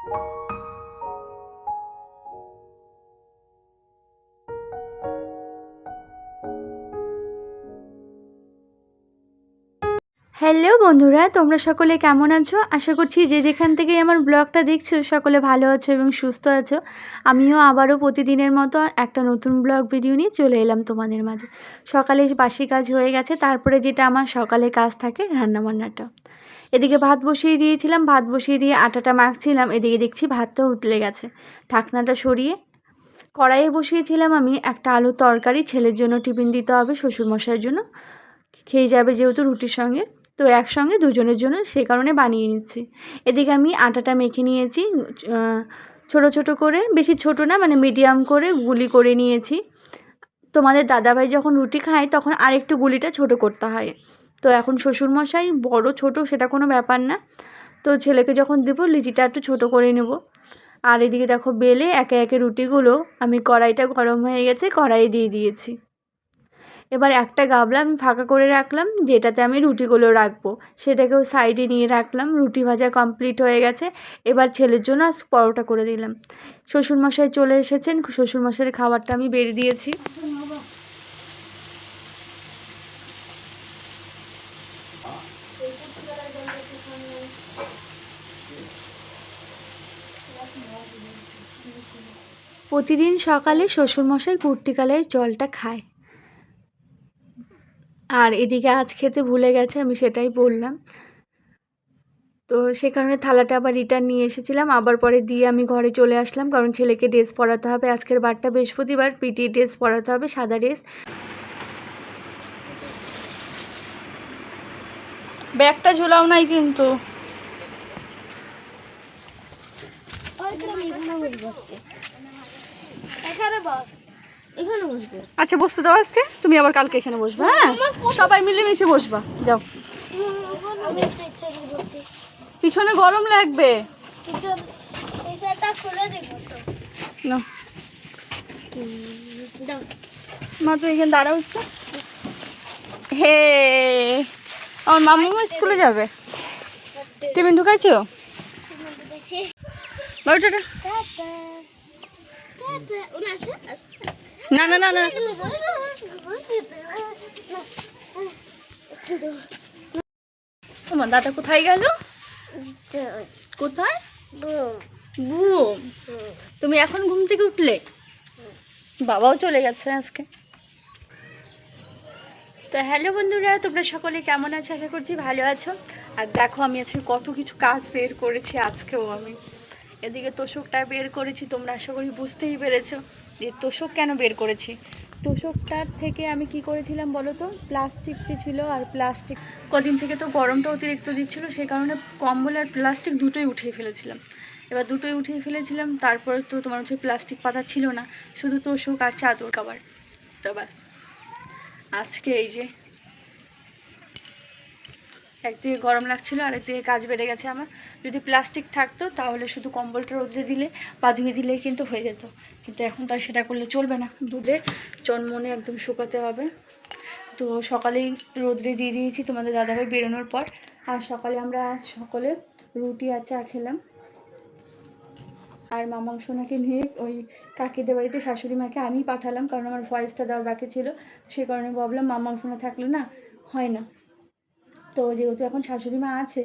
Hello বন্ধুরা, তোমরা সকলে কেমন আছো? আশা করছি যে যেখান থেকে আমার ব্লগটা দেখছো সকলে ভালো আছো এবং সুস্থ আছো। আমিও আবারও প্রতিদিনের মতো একটা নতুন ব্লগ ভিডিও নিয়ে চলে এলাম তোমাদের মাঝে। সকালে বাসি কাজ হয়ে গেছে, তারপরে যেটা আমার সকালে কাজ থাকে রান্নাবান্নাটা। এদিকে ভাত বসিয়ে দিয়েছিলাম, ভাত বসিয়ে দিয়ে আটাটা মাখছিলাম, এদিকে দেখছি ভাতটা উতলে গেছে। ঢাকনাটা সরিয়ে কড়াইয়ে বসিয়েছিলাম আমি একটা আলুর তরকারি, ছেলের জন্য টিফিন দিতে হবে, শ্বশুরমশাইয়ের জন্য খেয়ে যাবে যেহেতু রুটির সঙ্গে, তো একসঙ্গে দুজনের জন্য সে কারণে বানিয়ে নিচ্ছি। এদিকে আমি আটাটা মেখে নিয়েছি, ছোট ছোট করে, বেশি ছোট না মানে মিডিয়াম করে গুলি করে নিয়েছি। তোমাদের দাদাভাই যখন রুটি খায় তখন আরেকটু গুলিটা ছোট করতে হয়। তো এখন শ্বশুরমশাই বড় ছোট সেটা কোনো ব্যাপার না, তো ছেলেকে যখন দেবো লিচিটা একটু ছোট করে নেব। আর এদিকে দেখো বেলে একে একে রুটিগুলো আমি, কড়াইটা গরম হয়ে গেছে, কড়াইয়ে দিয়ে দিয়েছি। এবার একটা গামলা আমি ফাঁকা করে রাখলাম যেটাতে আমি রুটিগুলো রাখবো, সেটাকেও সাইডে নিয়ে রাখলাম। রুটি ভাজা কমপ্লিট হয়ে গেছে। এবার ছেলের জন্য আজ পরোটা করে দিলাম। শ্বশুরমশাই চলে এসেছেন, শ্বশুরমশাইয়ের খাবারটা আমি বেড়ে দিয়েছি। প্রতিদিন সকালে শ্বশুরমশাই কুর্তিকালের জলটা খায়, আর এদিকে আজ খেতে ভুলে গেছে, আমি সেটাই বললাম। তো সে কারণে থালাটা আবার রিটার্ন নিয়ে এসেছিলাম, আবার পরে দিয়ে আমি ঘরে চলে আসলাম, কারণ ছেলেকে ড্রেস পরাতে হবে। আজকের বারটা বৃহস্পতিবার, পিটি ড্রেস পরাতে হবে, সাদা ড্রেস। ব্যাগটা ঝোলাও নাই কিন্তু। আচ্ছা বসতে দাও, আজকে তুমি আবার কালকে এখানে বসবা। হ্যাঁ, সবাই মিলেমিশে বসবা। যাও, পিছনে গরম লাগবে না। মা তো এখানে দাঁড়াও একটু। হে, আমার মামু স্কুলে যাবে। টিফিন ঢুকাইছো? না না না না, তোমার দাদা কোথায় গেল? কোথায়? ঘুম? তুমি এখন ঘুম থেকে উঠলে? বাবাও চলে গেছে আজকে। তো হ্যালো বন্ধুরা, তোমরা সকলে কেমন আছো? আশা করছি ভালো আছো। আর দেখো আমি আজকে কত কিছু কাজ বের করেছি আজকেও আমি। এদিকে তোষকটা বের করেছি, তোমরা আশা করি বুঝতেই পেরেছো যে তোষক কেন বের করেছি। তোষকটার থেকে আমি কি করেছিলাম বলো তো, প্লাস্টিক যে ছিল, আর প্লাস্টিক কদিন থেকে তো গরমটা অতিরিক্ত দিচ্ছিলো, সে কারণে কম্বল আর প্লাস্টিক দুটোই উঠিয়ে ফেলেছিলাম। এবার দুটোই উঠিয়ে ফেলেছিলাম, তারপরে তো তোমার হচ্ছে প্লাস্টিক পাতা ছিল না, শুধু তোষক আর চাদর কভার। তো ব্যাস আজকে এই যে একদিকে গরম লাগছিলো আর একদিকে কাজ বেড়ে গেছে আমার। যদি প্লাস্টিক থাকতো তাহলে শুধু কম্বলটা রোদ্রে দিলে বা ধুয়ে দিলেই কিন্তু হয়ে যেত, কিন্তু এখন তো আর সেটা করলে চলবে না, দুধে চনমনে একদম শুকাতে হবে। তো সকালেই রোদ্রে দিয়ে দিয়েছি তোমাদের দাদাভাই বেরোনোর পর। আর সকালে আমরা সকলে রুটি আর চা খেলাম। আর মামা সোনাকে নিয়ে ওই কাকিদের বাড়িতে শাশুড়ি মাকে আমি পাঠালাম, কারণ আমার ভয়েসটা দেওয়ার বাকি ছিল। সে কারণে ভাবলাম মামা সোনা থাকলে না হয় না, তো যেহেতু এখন শাশুড়ি মা আছে,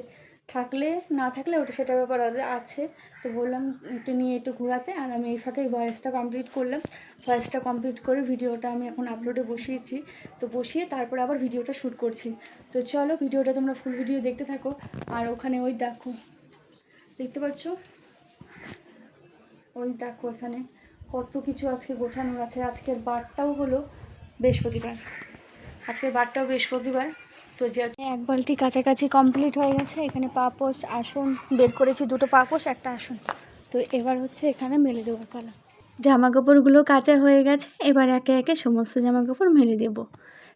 থাকলে না থাকলে ওটা সেটা ব্যাপার আছে, তো বললাম একটু নিয়ে একটু ঘোরাতে। আর আমি এই ফাঁকে ভয়েসটা কমপ্লিট করলাম। ভয়েসটা কমপ্লিট করে ভিডিওটা আমি এখন আপলোডে বসিয়েছি, তো বসিয়ে তারপরে আবার ভিডিওটা শ্যুট করছি। তো চলো ভিডিওটা তোমরা ফুল ভিডিও দেখতে থাকো। আর ওখানে ওই দেখো, দেখতে পাচ্ছ, ওই দেখো এখানে কত কিছু আজকে গোছানোর আছে। আজকের বারটাও হলো বৃহস্পতিবার, আজকের বারটাও বৃহস্পতিবার। তো যে এক বালতি কাছাকাছি কমপ্লিট হয়ে গেছে। এখানে পাপোশ আসন বের করেছি, দুটো পাপোশ একটা আসন। তো এবার হচ্ছে এখানে মেলে দেবো পালা। জামা কাপড়গুলো কাচা হয়ে গেছে, এবার একে একে সমস্ত জামা কাপড় মেলে দেব।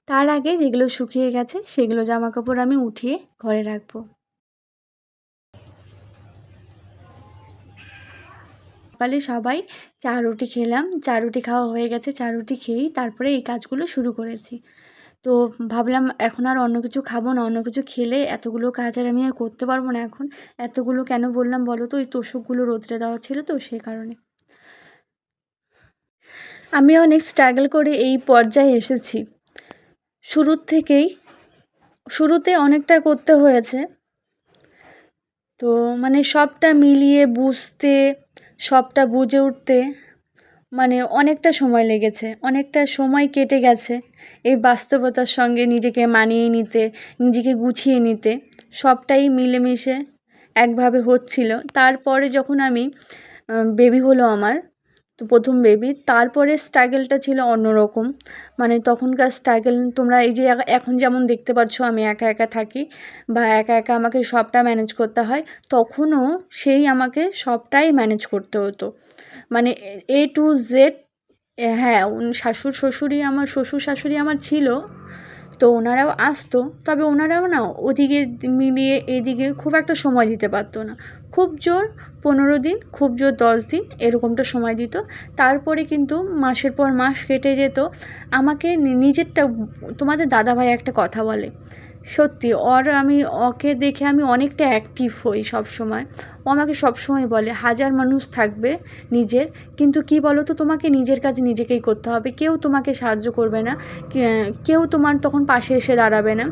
তার আগে যেগুলো শুকিয়ে গেছে সেগুলো জামা কাপড় আমি উঠিয়ে ঘরে রাখবো। সকালে সবাই চা রুটি খেলাম, চা রুটি খাওয়া হয়ে গেছে, চা রুটি খেয়েই তারপরে এই কাজগুলো শুরু করেছি। তো ভাবলাম এখন আর অন্য কিছু খাবো না, অন্য কিছু খেলে এতগুলো কাজ আর আমি আর করতে পারবো না এখন। এতগুলো কেন বললাম বলো তো, ওই তোষকগুলো রোদ্রে দেওয়া ছিল তো সে কারণে। আমি অনেক স্ট্রাগল করে এই পর্যায়ে এসেছি। শুরুতে অনেকটা করতে হয়েছে। তো মানে সবটা মিলিয়ে বুঝতে, সবটা বুঝে উঠতে মানে অনেকটা সময় লেগেছে, অনেকটা সময় কেটে গেছে এই বাস্তবতার সঙ্গে নিজেকে মানিয়ে নিতে, নিজেকে গুছিয়ে নিতে। সবটাই মিলেমিশে একভাবে হচ্ছিল। তারপরে যখন আমি বেবি হলো আমার, তো প্রথম বেবি, তারপরে স্ট্রাগলটা ছিল অন্যরকম। মানে তখনকার স্ট্রাগল তোমরা এই যে এখন যেমন দেখতে পাচ্ছ আমি একা একা থাকি বা একা একা আমাকে সবটা ম্যানেজ করতে হয়, তখনও সেই আমাকে সবটাই ম্যানেজ করতে হতো। মানে A to Z। হ্যাঁ, শ্বশুর শাশুড়ি আমার ছিল, তো ওনারাও আসতো, তবে ওনারাও না ওদিকে মিলিয়ে এদিকে খুব একটা সময় দিতে পারতো না। খুব জোর 15 দিন, খুব জোর 10 দিন এরকমটা সময় দিত। তারপরে কিন্তু মাসের পর মাস কেটে যেত। আমাকে নিজেরটা, তোমাদের দাদাভাই একটা কথা বলে, সত্যি ওকে দেখে আমি অনেকটা অ্যাক্টিভ হই সবসময়। ও আমাকে সবসময় বলে, হাজার মানুষ থাকবে নিজের, কিন্তু কি বলো তো, তোমাকে নিজের কাজ নিজেকেই করতে হবে। কেউ তোমাকে সাহায্য করবে না, কেউ তোমার তখন পাশে এসে দাঁড়াবে না।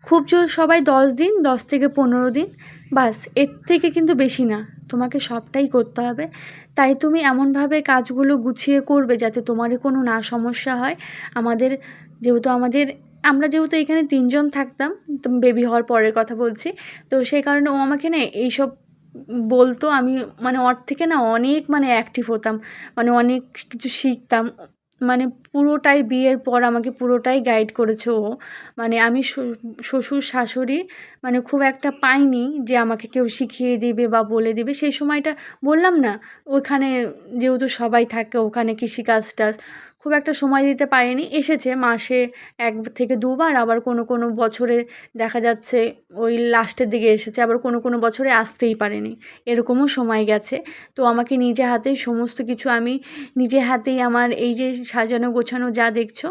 খুব জোর সবাই 10 দিন, 10 থেকে 15 দিন, বাস, এর থেকে কিন্তু বেশি না। তোমাকে সবটাই করতে হবে। তাই তুমি এমনভাবে কাজগুলো গুছিয়ে করবে যাতে তোমারই কোনো না সমস্যা হয়। আমাদের আমরা যেহেতু এখানে 3জন থাকতাম, তো বেবি হওয়ার পরের কথা বলছি, তো সেই কারণে ও আমাকে না এইসব বলতো। আমি মানে ওর থেকে না অনেক মানে অ্যাক্টিভ হতাম, মানে অনেক কিছু শিখতাম। মানে পুরোটাই বিয়ের পর আমাকে পুরোটাই গাইড করেছে ও। মানে আমি শ্বশুর শাশুড়ি মানে খুব একটা পাইনি যে আমাকে কেউ শিখিয়ে দিবে বা বলে দিবে। সেই সময়টা বললাম না, ওখানে যেহেতু সবাই থাকে, ওখানে কৃষিকাজ টাজ খুব একটা সময় দিতে পারিনি। এসেছে মাসে 1 থেকে 2 বার, আবার কোনো বছরে দেখা যাচ্ছে ওই লাস্টের দিকে এসেছে, আবার কোনো বছরে আসতেই পারেনি, এরকমও সময় গেছে। তো আমাকে নিজে হাতেই সমস্ত কিছু, আমি নিজে হাতেই আমার এই যে সাজানো গোছানো যা দেখছো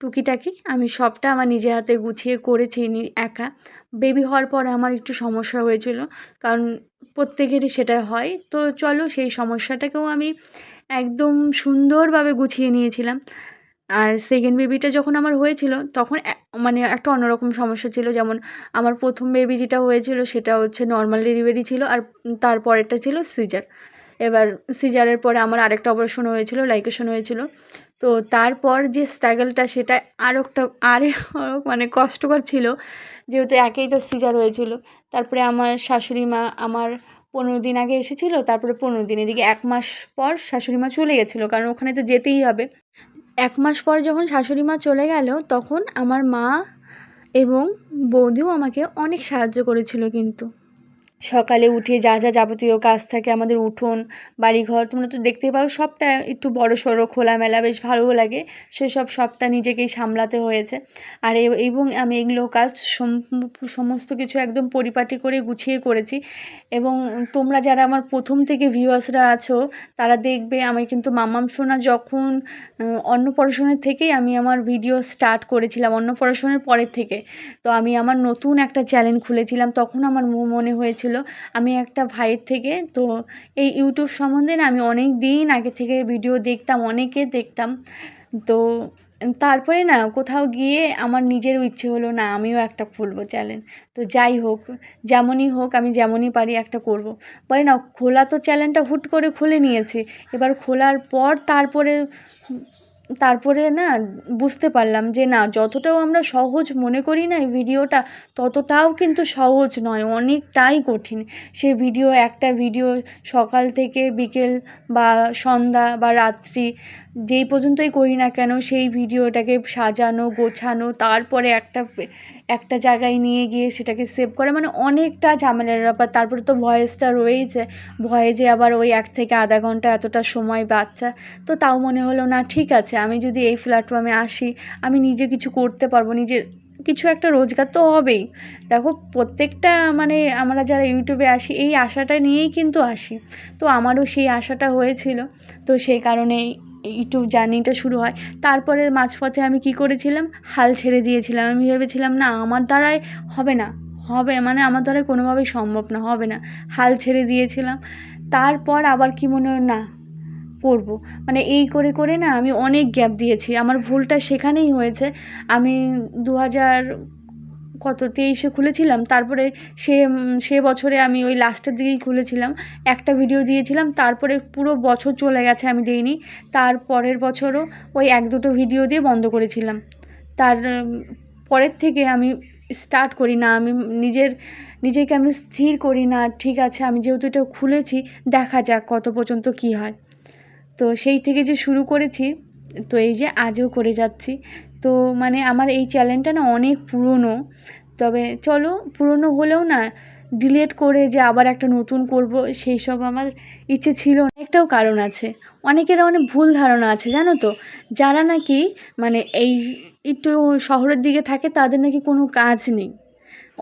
টুকিটাকি, আমি সবটা আমার নিজে হাতে গুছিয়ে করেছি একা। বেবি হওয়ার পরে আমার একটু সমস্যা হয়েছিল, কারণ প্রত্যেকেরই সেটা হয়। তো চলো সেই সমস্যাটাকেও আমি একদম সুন্দরভাবে গুছিয়ে নিয়েছিলাম। আর সেকেন্ড বেবিটা যখন আমার হয়েছিল তখন মানে একটা অন্যরকম সমস্যা ছিল। যেমন আমার প্রথম বেবি যেটা হয়েছিল সেটা হচ্ছে নর্মাল ডেলিভারি ছিল, আর তারপরেরটা ছিল সিজার। এবার সিজারের পরে আমার আরেকটা অপারেশন হয়েছিল, লাইকেশন হয়েছিল। তো তারপর যে স্ট্রাগলটা সেটা আরও মানে কষ্টকর ছিল, যেহেতু একেই তো সিজার হয়েছিল। তারপরে আমার শাশুড়ি মা আমার 15 দিন আগে এসেছিলো, তারপরে 15 দিন, এদিকে 1 মাস পর শাশুড়ি মা চলে গেছিলো, কারণ ওখানে তো যেতেই হবে। 1 মাস পর যখন শাশুড়ি মা চলে গেল, তখন আমার মা এবং বৌদিও আমাকে অনেক সাহায্য করেছিল। কিন্তু সকালে উঠে যা যাবতীয় কাজ থাকে আমাদের, উঠোন বাড়িঘর তোমরা তো দেখতেই পাও, সবটা একটু বড়সড় খোলামেলা, বেশ ভালোও লাগে। সেসব সবটা নিজেকেই সামলাতে হয়েছে। আর এবং আমি এগুলো কাজ সমস্ত কিছু একদম পরিপাটি করে গুছিয়ে করেছি। এবং তোমরা যারা আমার প্রথম থেকে ভিউয়ার্সরা আছো, তারা দেখবে আমি কিন্তু মাম্মাম সোনা যখন অন্নপ্রাশনের থেকেই আমি আমার ভিডিও স্টার্ট করেছিলাম, অন্নপ্রাশনের পরের থেকে। তো আমি আমার নতুন একটা চ্যানেল খুলেছিলাম, তখন আমার মনে হয়েছিল আমি একটা ভাইয়ের থেকে, তো এই ইউটিউব সম্বন্ধে না আমি অনেক দিন আগে থেকে ভিডিও দেখতাম, অনেকের দেখতাম। তো তারপরে না কোথাও গিয়ে আমার নিজেরও ইচ্ছে হলো, না আমিও একটা খুলবো চ্যানেল। তো যাই হোক, যেমনই হোক, আমি যেমনই পারি একটা করব। বলে না, খোলা তো চ্যানেলটা হুট করে খুলে নিয়েছি। এবার খোলার পর তারপরে না বুঝতে পারলাম যে না, যতটাও আমরা সহজ মনে করি না এই ভিডিওটা, ততটাও কিন্তু সহজ নয়, অনেকটাই কঠিন। সে একটা ভিডিও সকাল থেকে বিকেল বা সন্ধ্যা বা রাত্রি যেই পর্যন্তই করি না কেন, সেই ভিডিওটাকে সাজানো গোছানো, তারপরে একটা জায়গায় নিয়ে গিয়ে সেটাকে সেভ করে, মানে অনেকটা ঝামেলার ব্যাপার। তারপরে তো ভয়েসটা রয়েইছে, ভয়েসে আবার ওই 1 থেকে আধা ঘন্টা এতটা সময় বাচ্চা। তো তাও মনে হলো না, ঠিক আছে, আমি যদি এই প্ল্যাটফর্মে আসি, আমি নিজে কিছু করতে পারবো, নিজের কিছু একটা রোজগার তো হবেই। দেখো প্রত্যেকটা মানে আমরা যারা ইউটিউবে আসি এই আশাটা নিয়েই কিন্তু আসি। তো আমারও সেই আশাটা হয়েছিল, তো সেই কারণেই ইউটিউব জার্নিটা শুরু হয়। তারপরে মাঝপথে আমি কি করেছিলাম, হাল ছেড়ে দিয়েছিলাম। আমি ভেবেছিলাম না আমার দ্বারায় হবে না, হবে মানে আমার দ্বারায় কোনোভাবেই সম্ভব না, হবে না, হাল ছেড়ে দিয়েছিলাম। তারপর আবার কি মনে হয় না পড়বো, মানে এই করে করে না আমি অনেক গ্যাপ দিয়েছি। আমার ভুলটা সেখানেই হয়েছে। আমি 2000 কত 23-এ খুলেছিলাম, তারপরে সে বছরে আমি ওই লাস্টের দিকেই খুলেছিলাম, একটা ভিডিও দিয়েছিলাম, তারপরে পুরো বছর চলে গেছে আমি দিইনি। তার পরের বছরও ওই 1-2টো ভিডিও দিয়ে বন্ধ করেছিলাম। তার পরের থেকে আমি স্টার্ট করি না, আমি নিজেকে আমি স্থির করি না, ঠিক আছে আমি যেহেতু এটা খুলেছি দেখা যাক কত পর্যন্ত কী হয়। তো সেই থেকে যে শুরু করেছি, তো এই যে আজও করে যাচ্ছি। তো মানে আমার এই চ্যানেলটা না অনেক পুরনো, তবে চলো পুরনো হলেও না ডিলিট করে যে আবার একটা নতুন করব সেই সব আমার ইচ্ছে ছিল। একটাও কারণ আছে, অনেকের অনেক ভুল ধারণা আছে জানো তো, যারা নাকি মানে এই একটু শহরের দিকে থাকে তাদের নাকি কোনো কাজ নেই।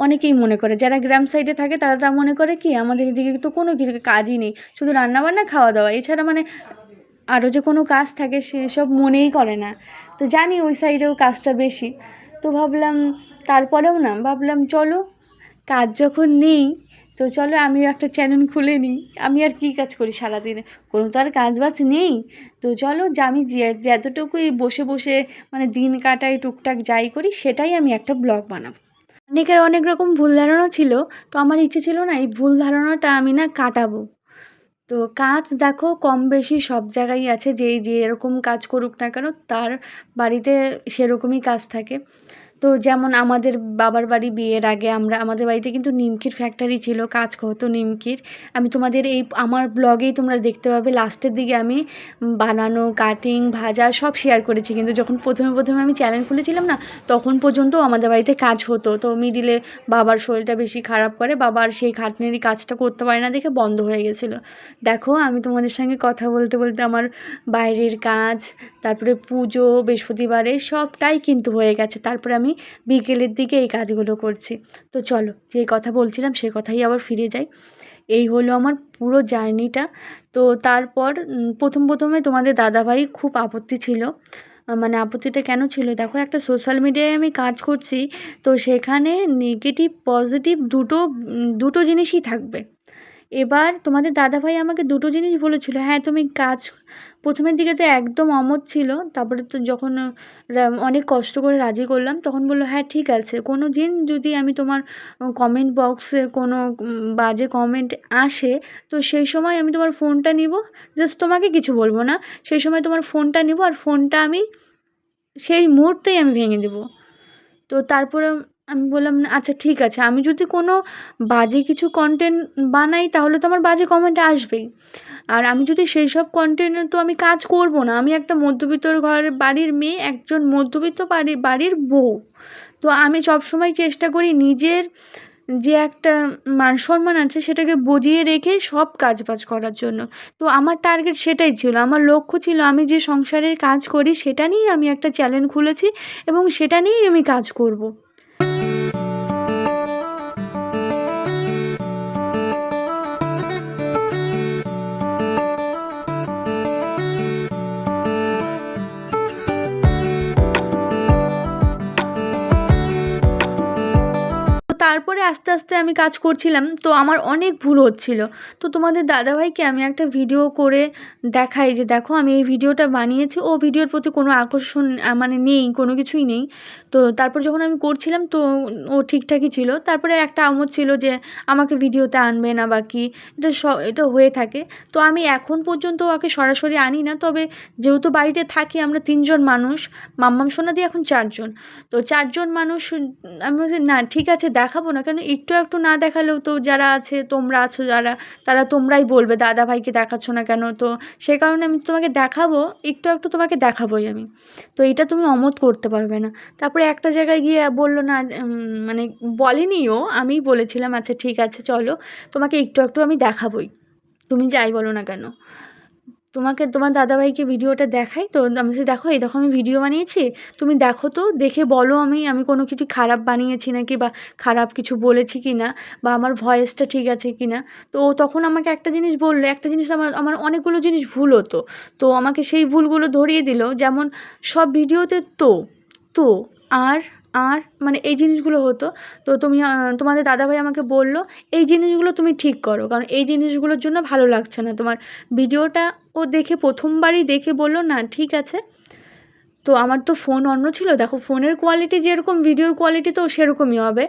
অনেকেই মনে করে, যারা গ্রাম সাইডে থাকে তারা মনে করে কি আমাদের এদিকে তো কোনো কিছু কাজই নেই, শুধু রান্নাবান্না খাওয়া দাওয়া, এছাড়া মানে আরও যে কোনো কাজ থাকে সেসব মনেই করে না। তো জানি ওই সাইডেও কাজটা বেশি। তো ভাবলাম তারপরেও না ভাবলাম চলো কাজ যখন নেই তো চলো আমিও একটা চ্যানেল খুলে নিই। আমি আর কী কাজ করি সারাদিনে, কোনো তো আর কাজ বাজ নেই। তো চলো যে আমি যতটুকুই বসে বসে মানে দিন কাটাই টুকটাক যাই করি সেটাই আমি একটা ব্লগ বানাবো। অনেকের অনেক রকম ভুল ধারণা ছিল, তো আমার ইচ্ছে ছিল না এই ভুল ধারণাটা আমি না কাটাবো। তো কাজ দেখো কম বেশি সব জায়গায় আছে, যে এরকম কাজ করুক না কেন তার বাড়িতে সেরকমই কাজ থাকে। তো যেমন আমাদের বাবার বাড়ি বিয়ের আগে আমাদের বাড়িতে কিন্তু নিমকির ফ্যাক্টরি ছিল, কাজ হতো নিমকির। আমি তোমাদের এই আমার ব্লগেই তোমরা দেখতে পাবে লাস্টের দিকে আমি বানানো কাটিং ভাজা সব শেয়ার করেছি। কিন্তু যখন প্রথমে আমি চ্যানেল খুলেছিলাম না তখন পর্যন্ত আমাদের বাড়িতে কাজ হতো। তো মিডিলে বাবার শরীরটা বেশি খারাপ করে, বাবার সেই খাটনির কাজটা করতে পারে না দেখে বন্ধ হয়ে গেছিলো। দেখো আমি তোমাদের সঙ্গে কথা বলতে বলতে আমার বাইরের কাজ, তারপরে পুজো বৃহস্পতিবারে সবটাই কিন্তু হয়ে গেছে। তারপরে আমি বিকেলের দিকে এই কাজগুলো করছি। তো চলো যে কথা বলছিলাম সে কথাই আবার ফিরে যাই। এই হলো আমার পুরো জার্নিটা। তো তারপর প্রথমে তোমাদের দাদাভাই খুব আপত্তি ছিল। মানে আপত্তিটা কেন ছিল, দেখো একটা সোশ্যাল মিডিয়ায় আমি কাজ করছি, তো সেখানে নেগেটিভ পজিটিভ দুটো জিনিসই থাকবে। এবার তোমাদের দাদাভাই আমাকে দুটো জিনিস বলেছিল, হ্যাঁ তুমি কাজ প্রথমের দিকে তো একদম অমত ছিল, তারপরে তো যখন অনেক কষ্ট করে রাজি করলাম তখন বললো হ্যাঁ ঠিক আছে, কোনো দিন যদি আমি তোমার কমেন্ট বক্সে কোনো বাজে কমেন্ট আসে তো সেই সময় আমি তোমার ফোনটা নিব, জাস্ট তোমাকে কিছু বলবো না, সেই সময় তোমার ফোনটা নিব আর ফোনটা আমি সেই মুহূর্তেই আমি ভেঙে দেবো। তো তারপরে আমি বললাম আচ্ছা ঠিক আছে, আমি যদি কোনো বাজে কিছু কন্টেন্ট বানাই তাহলে তো আমার বাজে কমেন্ট আসবেই, আর আমি যদি সেই সব কন্টেন্টে তো আমি কাজ করব না। আমি একটা মধ্যবিত্ত ঘরের বাড়ির মেয়ে, একজন মধ্যবিত্ত বাড়ির বউ। তো আমি সবসময় চেষ্টা করি নিজের যে একটা মান সম্মান আছে সেটাকে বজিয়ে রেখে সব কাজবাজ করার জন্য। তো আমার টার্গেট সেটাই ছিল, আমার লক্ষ্য ছিল আমি যে সংসারের কাজ করি সেটা নিয়েই আমি একটা চ্যানেল খুলেছি এবং সেটা নিয়েই আমি কাজ করব। তারপরে আস্তে আস্তে আমি কাজ করছিলাম, তো আমার অনেক ভুল হচ্ছিল। তো তোমাদের দাদাভাইকে আমি একটা ভিডিও করে দেখাই যে দেখো আমি এই ভিডিওটা বানিয়েছি, ও ভিডিওর প্রতি কোনো আকর্ষণ মানে নেই, কোনো কিছুই নেই। তো তারপর যখন আমি করছিলাম তো ও ঠিকঠাকই ছিল। তারপরে একটা আমোদ ছিল যে আমাকে ভিডিওতে আনবে না বা কি, এটা হয়ে থাকে। তো আমি এখন পর্যন্ত ওকে সরাসরি আনি না, তবে যেহেতু বাড়িতে থাকি আমরা 3জন মানুষ, মাম্মাম সোনা দিয়ে এখন 4জন। তো 4জন মানুষ আমি বলছি না ঠিক আছে দেখাবো না কেন, একটু না দেখালেও তো যারা আছে তোমরা আছো যারা, তারা তোমরাই বলবে দাদাভাইকে দেখাচ্ছ না কেন। তো সে কারণে আমি তোমাকে দেখাবো, একটু তোমাকে দেখাবোই আমি। তো এটা তুমি অমত করতে পারবে না। তারপরে একটা জায়গায় গিয়ে বললো না, মানে বলেনিও, আমিই বলেছিলাম আচ্ছা ঠিক আছে চলো তোমাকে একটু আমি দেখাবোই, তুমি যাই বলো না কেন। তোমাকে তোমার দাদাভাইকে ভিডিওটা দেখাই তো, আমি বলছি দেখো এই দেখো আমি ভিডিও বানিয়েছি, তুমি দেখো তো, দেখে বলো আমি কোনো কিছু খারাপ বানিয়েছি নাকি বা খারাপ কিছু বলেছি কি না, বা আমার ভয়েসটা ঠিক আছে কি না। তো ও তখন আমাকে একটা জিনিস বললো, একটা জিনিস আমার আমার অনেকগুলো জিনিস ভুল হতো, তো আমাকে সেই ভুলগুলো ধরিয়ে দিল। যেমন সব ভিডিওতে তো আর আর মানে এই জিনিসগুলো হতো। তো তুমি তোমাদের দাদাভাই আমাকে বলল এই জিনিসগুলো তুমি ঠিক করো, কারণ এই জিনিসগুলোর জন্য ভালো লাগছে না তোমার ভিডিওটা। ও দেখে প্রথমবারই দেখে বলল না ঠিক আছে। তো আমার তো ফোন অন্য ছিল, দেখো ফোনের কোয়ালিটি যেরকম ভিডিওর কোয়ালিটি তো সেরকমই হবে।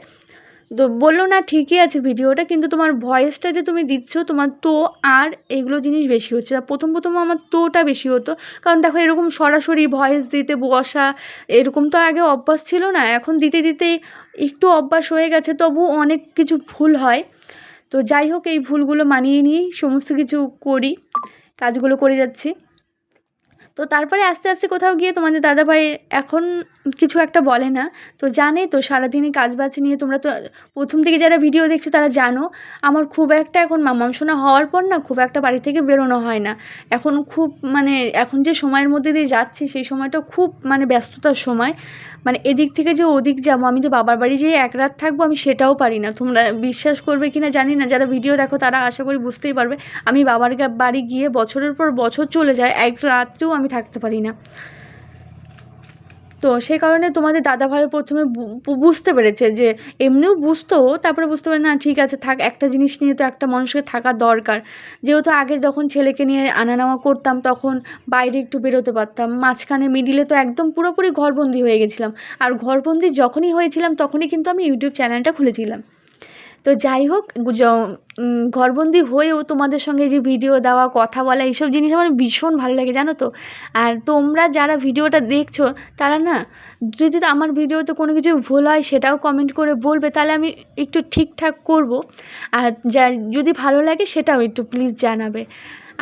তো বললো না ঠিকই আছে ভিডিওটা, কিন্তু তোমার ভয়েসটা যে তুমি দিচ্ছ তোমার তো আর এগুলো জিনিস বেশি হচ্ছে। প্রথম আমার তোটা বেশি হতো, কারণ দেখো এরকম সরাসরি ভয়েস দিতে বসা এরকম তো আগে অভ্যাস ছিল না, এখন দিতে দিতে একটু অভ্যাস হয়ে গেছে, তবু অনেক কিছু ভুল হয়। তো যাই হোক এই ভুলগুলো মানিয়ে নিয়েই সমস্ত কিছু করি, কাজগুলো করে যাচ্ছি। তো তারপরে আস্তে আস্তে কোথাও গিয়ে তোমাদের দাদাভাই এখন কিছু একটা বলে না। তো জানে তো সারাদিনই কাজবাজ নিয়ে, তোমরা তো প্রথম থেকে যারা ভিডিও দেখছো তারা জানো আমার খুব একটা এখন মামামসোনা হওয়ার পর না খুব একটা বাড়ি থেকে বেরোনো হয় না। এখন খুব মানে এখন যে সময়ের মধ্যে দিয়ে যাচ্ছি সেই সময়টা খুব মানে ব্যস্ততার সময়, মানে এদিক থেকে যে ওদিক যাবো, আমি যে বাবার বাড়ি যেয়ে এক রাত থাকবো আমি সেটাও পারি না। তোমরা বিশ্বাস করবে কি না জানি না, যারা ভিডিও দেখো তারা আশা করি বুঝতেই পারবে। আমি বাবার বাড়ি গিয়ে বছরের পর বছর চলে যায়, এক রাত্রেও আমি থাকতে পারি না। তো সেই কারণে তোমাদের দাদাভাই প্রথমে বুঝতে পেরেছে, যে এমনিও বুঝতো, তারপরে বুঝতে পারে না ঠিক আছে থাক, একটা জিনিস নিয়ে তো একটা মানুষের থাকা দরকার। যেহেতু আগে যখন ছেলেকে নিয়ে আনা নেওয়া করতাম তখন বাইরে একটু বেরোতে পারতাম, মাঝখানে মিডিলে তো একদম পুরোপুরি ঘরবন্দি হয়ে গেছিলাম। আর ঘরবন্দি যখনই হয়েছিলাম তখনই কিন্তু আমি ইউটিউব চ্যানেলটা খুলেছিলাম। তো যাই হোক ঘরবন্দি হয়েও তোমাদের সঙ্গে যে ভিডিও দেওয়া, কথা বলা, এইসব জিনিস আমার ভীষণ ভালো লাগে জানো তো। আর তোমরা যারা ভিডিওটা দেখছো তারা না, যদি আমার ভিডিওতে কোনো কিছু ভুল হয় সেটাও কমেন্ট করে বলবে, তাহলে আমি একটু ঠিকঠাক করব। আর যদি ভালো লাগে সেটাও একটু প্লিজ জানাবে।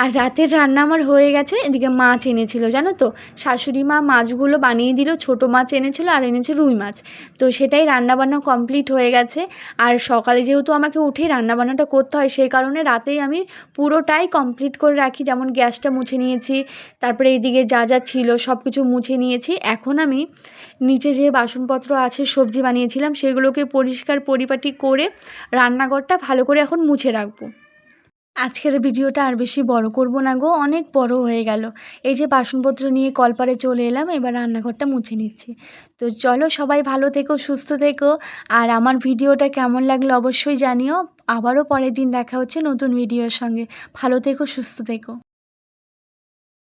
আর রাতের রান্না আমার হয়ে গেছে, এদিকে মাছ এনেছিল জানো তো, শাশুড়ি মা মাছগুলো বানিয়ে দিল, ছোটো মাছ এনেছিল আর এনেছে রুই মাছ। তো সেটাই রান্নাবান্না কমপ্লিট হয়ে গেছে। আর সকালে যেহেতু আমাকে উঠেই রান্নাবান্নাটা করতে হয় সেই কারণে রাতেই আমি পুরোটাই কমপ্লিট করে রাখি। যেমন গ্যাসটা মুছে নিয়েছি, তারপরে এইদিকে যা যা ছিল সব কিছু মুছে নিয়েছি। এখন আমি নিচে যে বাসনপত্র আছে সবজি বানিয়েছিলাম সেগুলোকে পরিষ্কার পরিপাটি করে রান্নাঘরটা ভালো করে এখন মুছে রাখবো। আজকের ভিডিওটা আর বেশি বড় করব না গো, অনেক বড় হয়ে গেল। এই যে বাসনপত্র নিয়ে কলপারে চলে এলাম, এবার রান্নাঘরটা মুছে নিচ্ছি। তো চলো সবাই ভালো থেকো, সুস্থ থেকো। আর আমার ভিডিওটা কেমন লাগলো অবশ্যই জানিও। আবারও পরের দিন দেখা হচ্ছে নতুন ভিডিওর সঙ্গে। ভালো থেকো, সুস্থ থেকো।